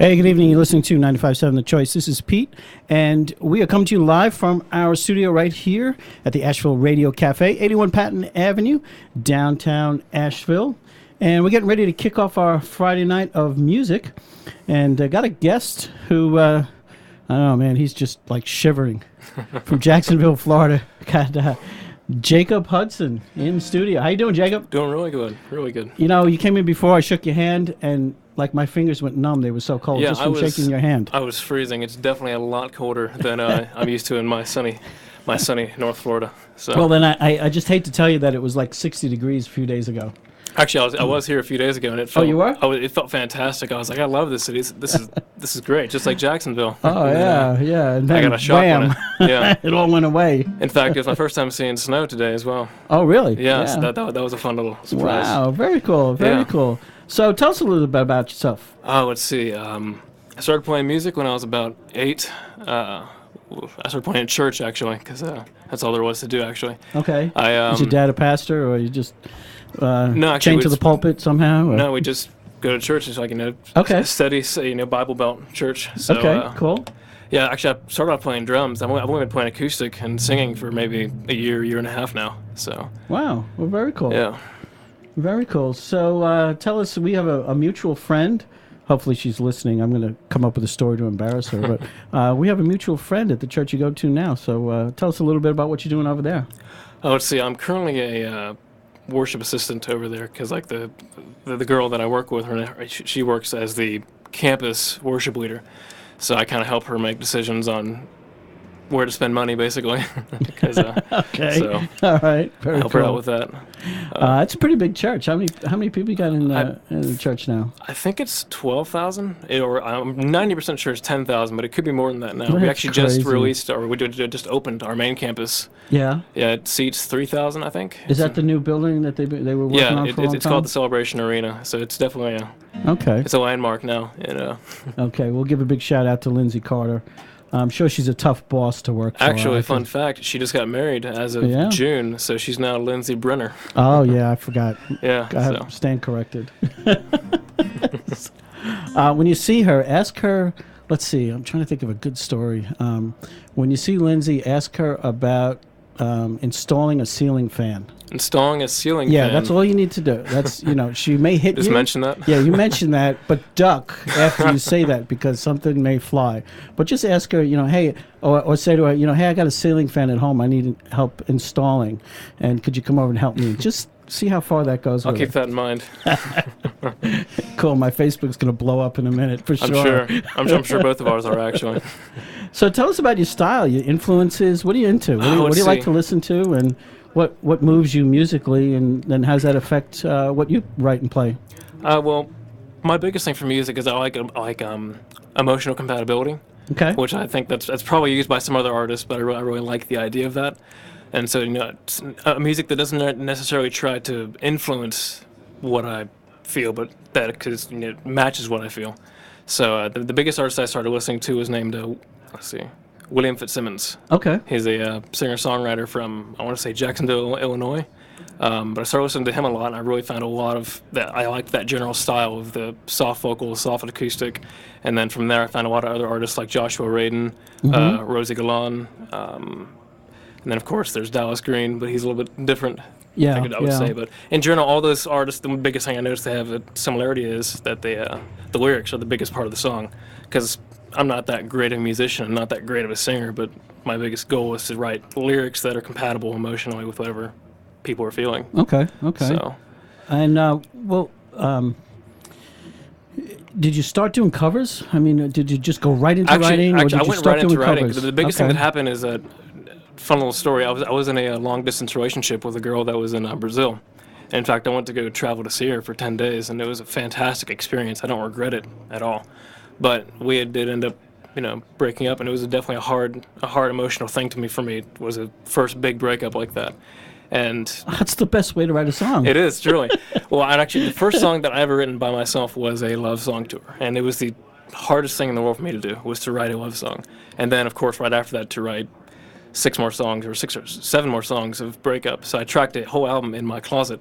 Hey, good evening. You're listening to 95.7 The Choice. This is Pete, and we are coming to you live from our studio right here at the Asheville Radio Cafe, 81 Patton Avenue, downtown Asheville. And we're getting ready to kick off our Friday night of music. And got a guest who, I don't know, man, he's just like shivering from Jacksonville, Florida. Got Jacob Hudson in studio. How you doing, Jacob? Doing really good, really good. You know, you came in before, I shook your hand, and like my fingers went numb. They were so cold just from shaking your hand. I was freezing. It's definitely a lot colder than I'm used to in my sunny North Florida. So. Well, then I just hate to tell you that it was like 60 degrees a few days ago. Actually, I was here a few days ago, and it felt. Oh, you were? It felt fantastic. I was like, I love this city. This is great, just like Jacksonville. Oh yeah. And then I got a shock wham, on it. Yeah, it all went away. In fact, it was my first time seeing snow today as well. Oh really? Yeah. So that was a fun little surprise. Wow, very cool, very cool. So tell us a little bit about yourself. Oh, let's see. I started playing music when I was about 8. I started playing in church, actually, because that's all there was to do, actually. Okay. Is your dad a pastor, or you just no, actually, chained to the pulpit somehow? Or? No, we just go to church. It's like, steady, Bible Belt church. So, okay, cool. Yeah, actually, I started off playing drums. I've only been playing acoustic and singing for maybe a year and a half now. So. Wow. Well, very cool. Yeah. Very cool. So tell us, we have a mutual friend. Hopefully she's listening. I'm going to come up with a story to embarrass her. But we have a mutual friend at the church you go to now. So tell us a little bit about what you're doing over there. Oh, let's see. I'm currently a worship assistant over there because, like, the girl that I work with, she works as the campus worship leader. So I kind of help her make decisions on where to spend money, basically. Okay. So all right. Very help cool. her out with that. It's a pretty big church. How many people you got in the church now? I think it's 12,000, or I'm 90% sure it's 10,000, but it could be more than that now. That's we actually crazy. just opened our main campus. Yeah. Yeah, it seats 3,000, I think. Is that the new building that they were working on for a long it's time? called the Celebration Arena, so it's definitely it's a landmark now. Okay, we'll give a big shout out to Lindsay Carter. I'm sure she's a tough boss to work for. Actually, fun fact, she just got married as of June, so she's now Lindsay Brenner. Oh, yeah, I forgot. Yeah. I have to stand corrected. When you see her, ask her, let's see, I'm trying to think of a good story. When you see Lindsay, ask her about installing a ceiling fan. Installing a ceiling fan? Yeah, that's all you need to do. That's, she may hit Just you. mention that? Yeah, you mention that, but duck after you say that because something may fly. But just ask her, hey, or say to her, hey, I got a ceiling fan at home. I need help installing, and could you come over and help me? Just see how far that goes. I'll keep that in mind. Cool. My Facebook's going to blow up in a minute for sure. I'm sure both of ours are, actually. So tell us about your style, your influences. What are you into? What do you like to listen to, and what moves you musically, and then how does that affect what you write and play? Well, my biggest thing for music is I like emotional compatibility. Okay. Which I think that's probably used by some other artists, but I really like the idea of that. And so, music that doesn't necessarily try to influence what I feel, but that matches what I feel. So the biggest artist I started listening to was named, William Fitzsimmons. Okay. He's a singer-songwriter from, I want to say, Jacksonville, Illinois. But I started listening to him a lot, and I really found a lot of that. I liked that general style of the soft vocal, soft acoustic. And then from there, I found a lot of other artists like Joshua Radin, Rosie Galan. And then, of course, there's Dallas Green, but he's a little bit different, I would say. But in general, all those artists, the biggest thing I noticed they have a similarity is that the lyrics are the biggest part of the song. Because I'm not that great of a musician, I'm not that great of a singer, but my biggest goal is to write lyrics that are compatible emotionally with whatever people are feeling. Okay. So. And, did you start doing covers? I mean, did you just go right into writing? Actually, or did I went right into writing. The biggest thing that happened is a fun little story. I was in a long-distance relationship with a girl that was in Brazil. In fact, I went to go travel to see her for 10 days, and it was a fantastic experience. I don't regret it at all. But we did end up, breaking up, and it was definitely a hard emotional thing for me. It was a first big breakup like that. And that's the best way to write a song. It is, truly. Well, the first song that I ever written by myself was a love song to her, and it was the hardest thing in the world for me to do, was to write a love song. And then, of course, right after that, to write 6 or 7 more songs of breakup. So I tracked a whole album in my closet,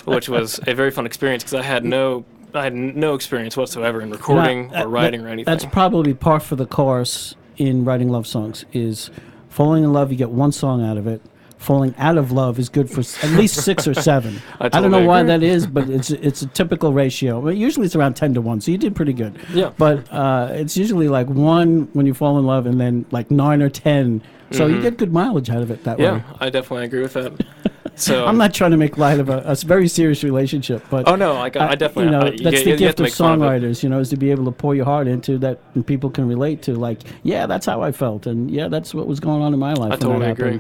which was a very fun experience because I had no I had no experience whatsoever in recording or writing or anything. That's probably par for the course in writing love songs. Is falling in love, you get one song out of it. Falling out of love is good for at least 6 or 7. I don't know why that is, but it's a typical ratio. Well, usually it's around 10-1, so you did pretty good. Yeah. But it's usually like 1 when you fall in love, and then like 9 or 10. So you get good mileage out of it that way. Yeah, I definitely agree with that. So I'm not trying to make light of a very serious relationship, but oh no, I definitely that's the gift of songwriters. Is to be able to pour your heart into that, and people can relate to. Like, yeah, that's how I felt, and yeah, that's what was going on in my life. I totally agree.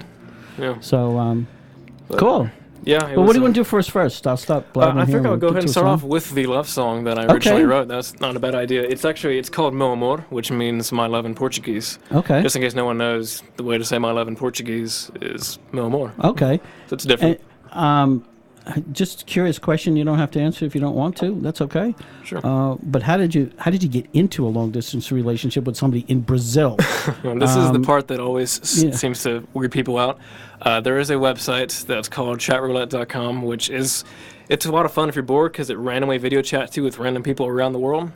Yeah. So, cool. Yeah. But what do you want to do first? I'll stop blabbing I here. think I'll go ahead and start off with the love song that I originally wrote. That's not a bad idea. It's called Meu Amor, which means my love in Portuguese. Okay. Just in case no one knows, the way to say my love in Portuguese is Meu Amor. Okay. So it's different. Just curious question. You don't have to answer if you don't want to. That's okay. Sure. But how did you get into a long distance relationship with somebody in Brazil? This is the part that always seems to weird people out. There is a website that's called chatroulette.com, which it's a lot of fun if you're bored because it randomly video chats you with random people around the world.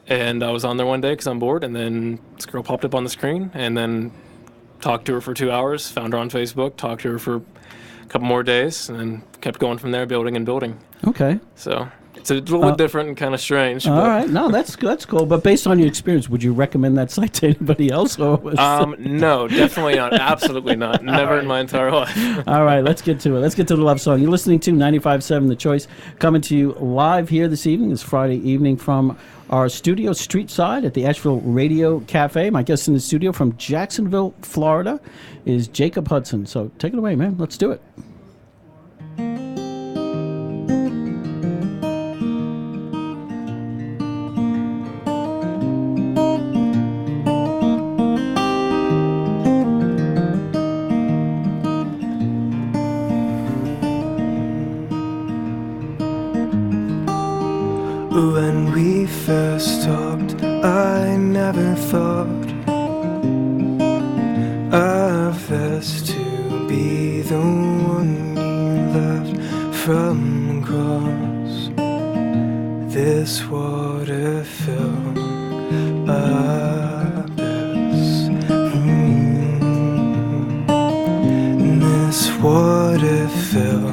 And I was on there one day because I'm bored, and then this girl popped up on the screen, and then talked to her for 2 hours, found her on Facebook, talked to her for a couple more days, and then kept going from there, building and building. Okay. So it's a little bit different and kind of strange. All right. No, that's cool. But based on your experience, would you recommend that site to anybody else? Or no, definitely not. Absolutely not. Never in my entire life. All right. Let's get to it. Let's get to the love song. You're listening to 95.7 The Choice, coming to you live here this evening. It's Friday evening from our studio street side at the Asheville Radio Cafe. My guest in the studio from Jacksonville, Florida, is Jacob Hudson. So take it away, man. Let's do it. When we first talked, I never thought of us to be the one you left from across this waterfall abyss. This waterfall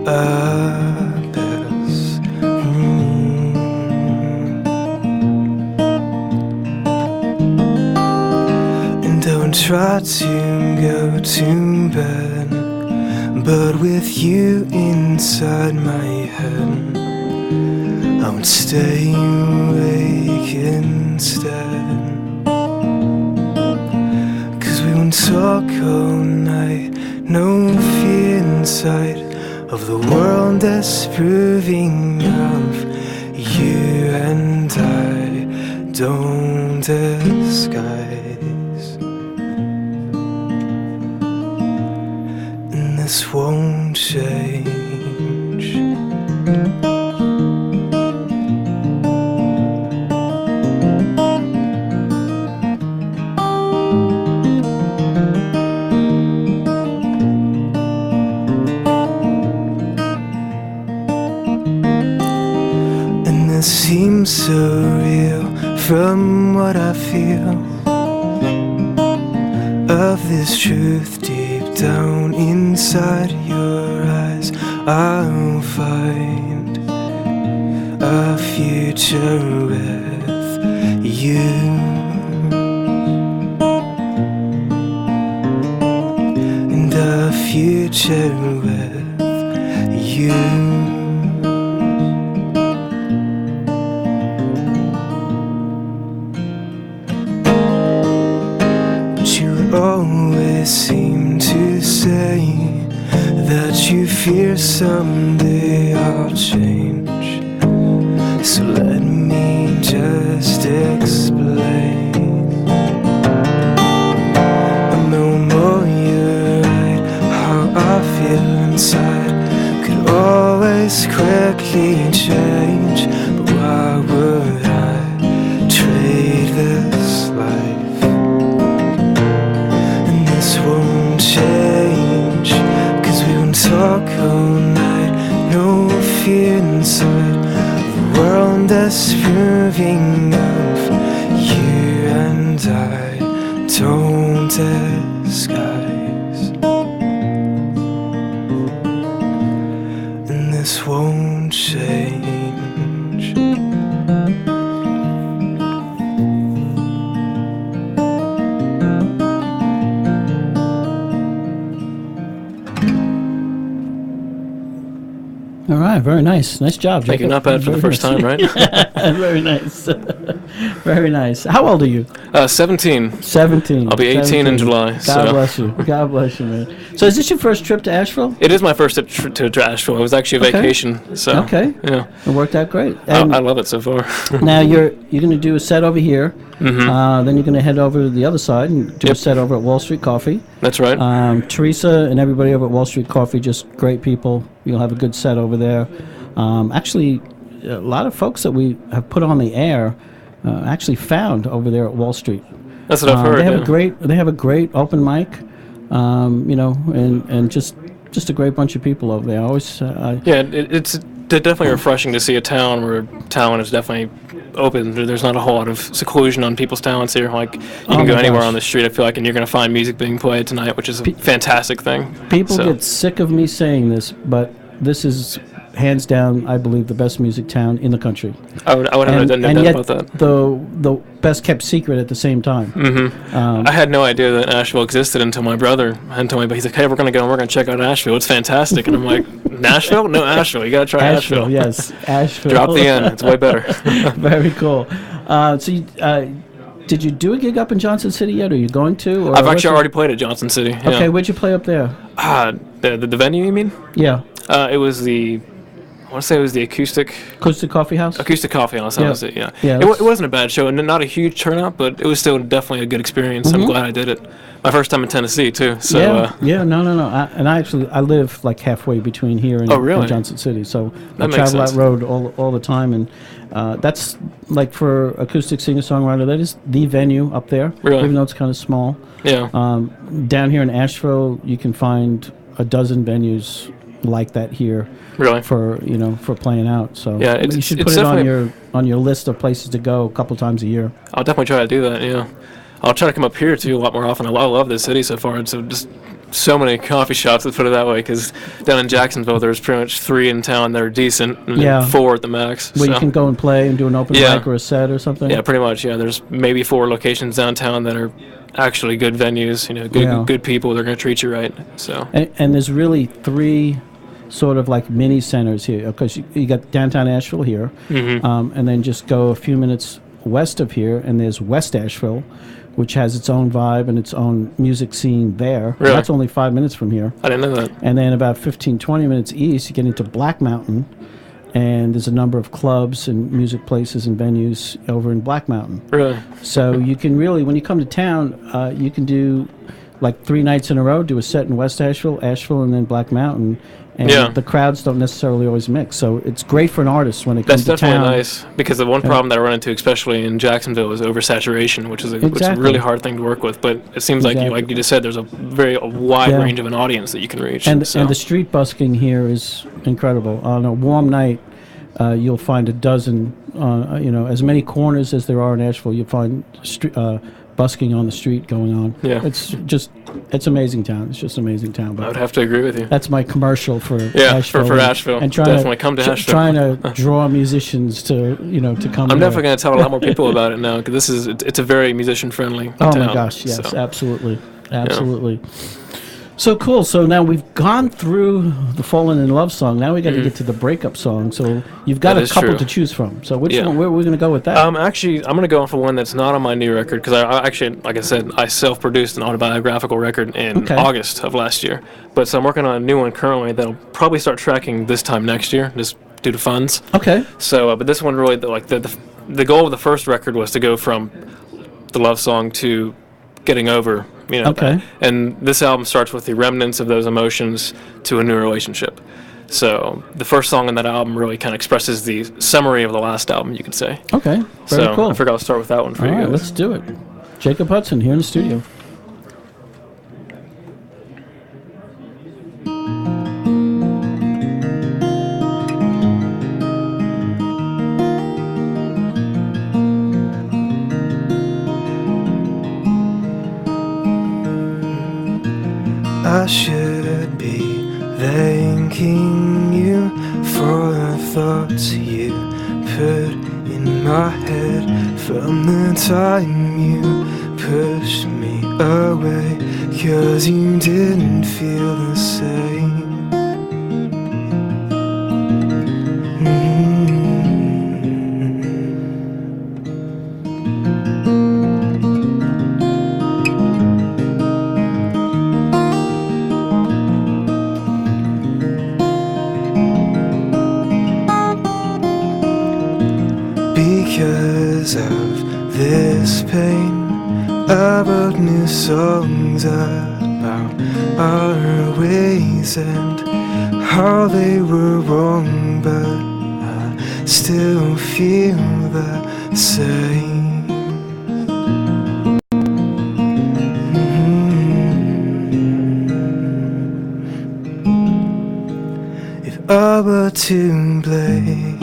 abyss. Try to go to bed, but with you inside my head, I would stay awake instead. 'Cause we won't talk all night, no fear in sight of the world disapproving of you and I don't disguise. This won't change. And this seems so real from what I feel of this truth deep down inside your eyes. I'll find a future with you, and a future with you. Always seem to say that you fear someday I'll change. So let me just explain. No more you're right, how I feel inside could always quickly change. But why would I trade this life? Won't change, 'cause we won't talk all night, no fear inside the world endless viewing of you and I don't disguise, and this won't change. All right, very nice. Nice job, Thank you. Jacob. Not bad for the Very first nice. time, right? Very nice. Very nice. How old are you? 17. 17. I'll be 18 in July. God so. bless you. God bless you, man. So is this your first trip to Asheville? It is my first trip to Asheville. It was actually a Okay. vacation. So, Okay. yeah. It worked out great. I And love it so far. now you're going to do a set over here. Mm-hmm. Then you're going to head over to the other side and do a Yep. set over at Wall Street Coffee. That's right. Teresa and everybody over at Wall Street Coffee, just great people. You'll have a good set over there. Actually, a lot of folks that we have put on the air actually found over there at Wall Street. That's what I've heard. They have yeah. They have a great open mic, and just a great bunch of people over there. I always Yeah, it's definitely refreshing to see a town where talent is definitely open. There's not a whole lot of seclusion on people's talents here. Like, you Oh can go my anywhere gosh. on the street, I feel like, and you're going to find music being played tonight, which is a fantastic thing. people So, get sick of me saying this, but this is hands down, I believe, the best music town in the country. I would have no doubt yet about that. the best kept secret at the same time. I had no idea that Asheville existed until my brother told me. But he's like, "Hey, we're going to go and we're going to check out Asheville. It's fantastic." And I'm like, "Nashville? No, Asheville. You got to try Asheville." Yes, Asheville. Drop the N. It's way better. Very cool. Did you do a gig up in Johnson City yet? Are you going to? Or I've what's actually your- already played at Johnson City. Yeah. Okay, where'd you play up there? The venue, you mean? Yeah, It was I want to say it was the Acoustic Coffee House. Coffee House. That Yeah. was it. Yeah. Yeah, It wasn't a bad show, and not a huge turnout, but it was still definitely a good experience. I'm glad I did it. My first time in Tennessee too. So. No. I live like halfway between here and, Oh, really? and Johnson City, so I That makes travel that sense. road all the time, and that's like for acoustic singer-songwriter, that is the venue up there. Really? Even though it's kind of small. Yeah. Down here in Asheville, you can find a dozen venues like that here Really. for playing out. So Yeah, you should it's put it on definitely- your list of places to go a couple times a year. I'll definitely try to do that. Yeah. I'll try to come up here too a lot more often. I love this city so far. It's just so many coffee shops. Let's put it that way. Because down in Jacksonville, there's pretty much 3 in town that are decent, and Yeah. 4 at the max. Where so. you can go and play and do an open Yeah. mic or a set or something. Yeah, pretty much. Yeah, there's maybe 4 locations downtown that are actually good venues. Good people. They're going to treat you right. So. And there's really 3 sort of like mini centers here, because you got downtown Asheville here, and then just go a few minutes west of here, and there's West Asheville, which has its own vibe and its own music scene there. Really? That's only 5 minutes from here. I didn't know that. And then about 15, 20 minutes east, you get into Black Mountain, and there's a number of clubs and music places and venues over in Black Mountain. Really. So you can really, when you come to town, you can do like 3 nights in a row, do a set in West Asheville, and then Black Mountain. And Yeah. the crowds don't necessarily always mix. So it's great for an artist when it That's comes to definitely town. nice, because the one problem that I run into, especially in Jacksonville, is oversaturation, which is a Exactly. really hard thing to work with. But it seems Exactly. like you just said, there's a wide Yeah. range of an audience that you can reach. And so. and the street busking here is incredible. On a warm night, you'll find a dozen, as many corners as there are in Asheville. You'll find busking on the street going on. Yeah. It's amazing town. It's just an amazing town. I But would have to agree with you. that's my commercial for Yeah, Asheville. for Asheville. And trying Definitely come to Asheville. Trying to draw musicians to come. I'm here. definitely going to tell a lot more people about it now, because it's a very musician friendly Oh town. my gosh! Yes, so. absolutely. So cool. So now we've gone through the fallen in love song. Now we got to get to the breakup song. So you've got That a is couple true. to choose from. So which Yeah. one? Where are we going to go with that? Actually, I'm going to go on for one that's not on my new record, because I actually, like I said, I self-produced an autobiographical record in Okay. August of last year. But so I'm working on a new one currently that'll probably start tracking this time next year, just due to funds. Okay. So, but this one really, the goal of the first record was to go from the love song to getting over, Okay. and this album starts with the remnants of those emotions to a new relationship. So the first song on that album really kind of expresses the summary of the last album, you could say. Okay. Very So cool. I figured I'll start with that one for All you right, guys. let's do it. Jacob Hudson here in the studio. I should be thanking you for the thoughts you put in my head from the time you pushed me away, 'cause you didn't feel the same. Because of this pain, I wrote new songs about our ways and how they were wrong, but I still feel the same. If I were to blame,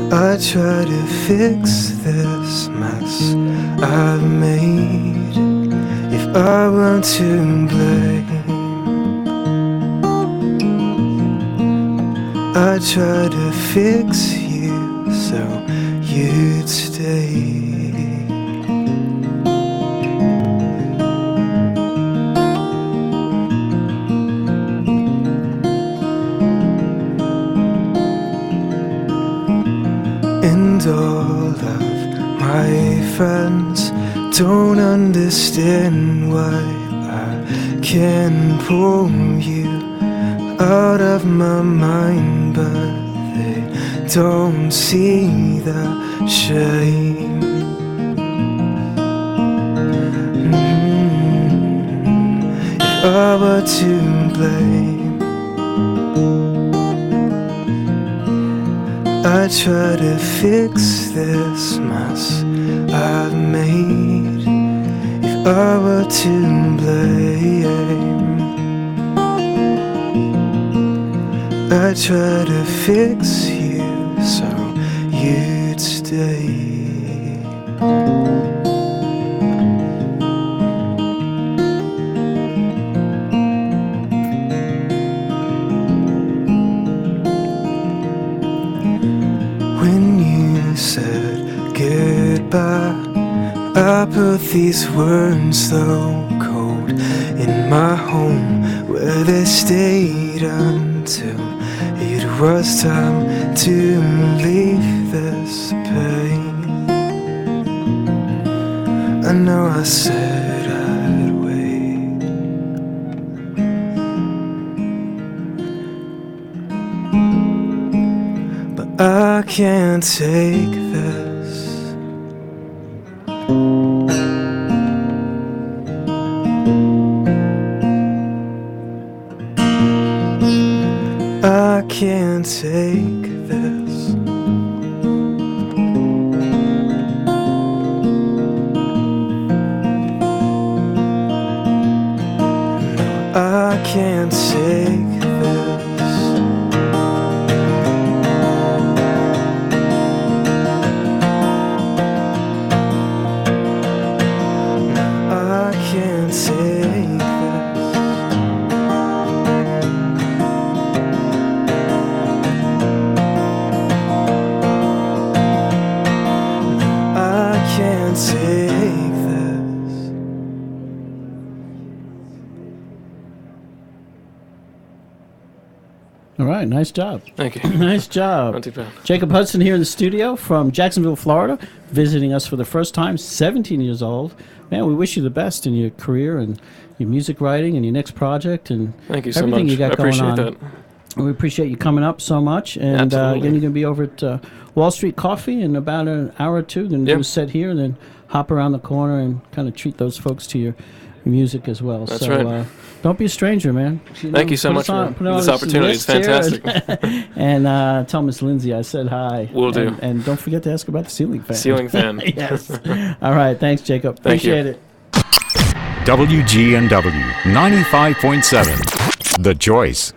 I try to fix this mess I've made. If I were to blame, I try to fix you so you'd stay. And all of my friends don't understand why I can pull you out of my mind, but they don't see the shame. If I were to blame, I try to fix this mess I've made. If I were to blame, I try to fix you so you'd stay. When you said goodbye, I put these words so cold in my home, where they stayed until it was time to leave this pain. I know I said I'd wait, but I can't take this. I can't take this. No, I can't take this. No, I can't take this. Can't take this. All right, nice job. Thank you. Nice job. Not too bad. Jacob Hudson here in the studio from Jacksonville, Florida, visiting us for the first time, 17 years old. Man, we wish you the best in your career and your music writing and your next project and Thank you so everything much. you got I going appreciate on. that. We appreciate you coming up so much. And Absolutely. again, you're going to be over at Wall Street Coffee in about an hour or two. Going to do a set here and then hop around the corner and kind of treat those folks to your music as well. That's so, right. Don't be a stranger, man. Thank you so much for this opportunity. It's fantastic. And tell Miss Lindsay I said hi. Will do. And don't forget to ask about the ceiling fan. Ceiling fan. Yes. All right. Thanks, Jacob. Thank you. Appreciate it. WGNW 95.7. The Choice.